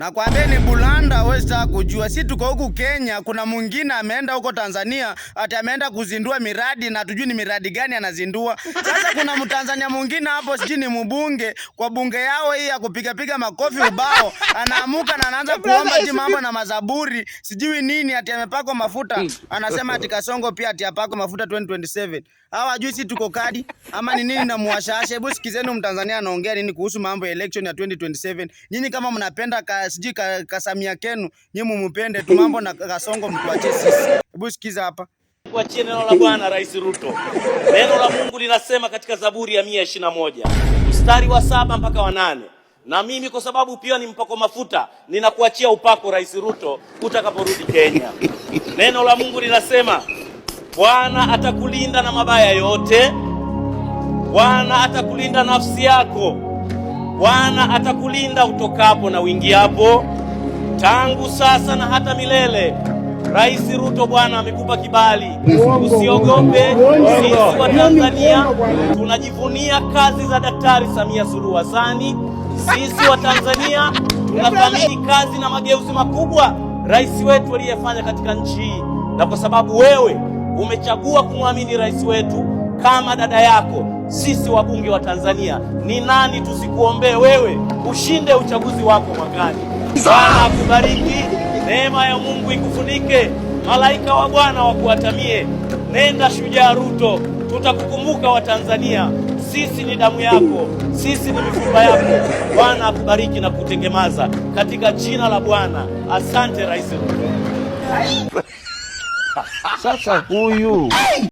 Nakwambia ni bulanda wewe sitaki kujua. Si tuko huku Kenya, kuna mwingine ameenda huko Tanzania, ati ameenda kuzindua miradi na tujui ni miradi gani anazindua. Sasa kuna Mtanzania mwingine hapo sijui ni mbunge, kwa bunge yao hii ya kupiga makofi ubao, anaamuka na anaanza kuomba ati mambo na mazaburi, sijui nini ati amepakwa mafuta. Anasema ati Kasongo pia ati apakwe mafuta 2027. Hawa hajui si tuko kadi ama ni nini na muashasha. Hebu sikizeni Mtanzania anaongea nini kuhusu mambo ya election ya 2027. Nyinyi kama mnapenda sijui Kasamia Kenu, nyinyi mumpende tu, mambo na Kasongo mtuachie sisi. Hebu sikiza hapa. Kuachia neno la Bwana Rais Ruto. Neno la Mungu linasema katika Zaburi ya 121 mstari wa 7 mpaka wa 8. Na mimi kwa sababu pia ni mpako mafuta, ninakuachia upako Rais Ruto utakaporudi Kenya. Neno la Mungu linasema Bwana atakulinda na mabaya yote. Bwana atakulinda nafsi yako. Bwana atakulinda utokapo na uingiapo, tangu sasa na hata milele. Rais Ruto, Bwana amekupa kibali. Usiogope. Sisi wa Tanzania tunajivunia kazi za Daktari Samia Suluhu Hassan. Sisi wa Tanzania tunathamini kazi na mageuzi makubwa rais wetu aliyefanya katika nchi hii. Na kwa sababu wewe umechagua kumwamini rais wetu kama dada yako, sisi wabunge wa Tanzania, ni nani tusikuombee wewe ushinde uchaguzi wako mwakani. Bwana akubariki, neema ya Mungu ikufunike, malaika wa Bwana wakuatamie. Nenda shujaa Ruto, tutakukumbuka wa Tanzania. Sisi ni damu yako, sisi ni mifupa yako. Bwana akubariki na kutengemaza katika jina la Bwana. Asante Rais Ruto. Sasa huyu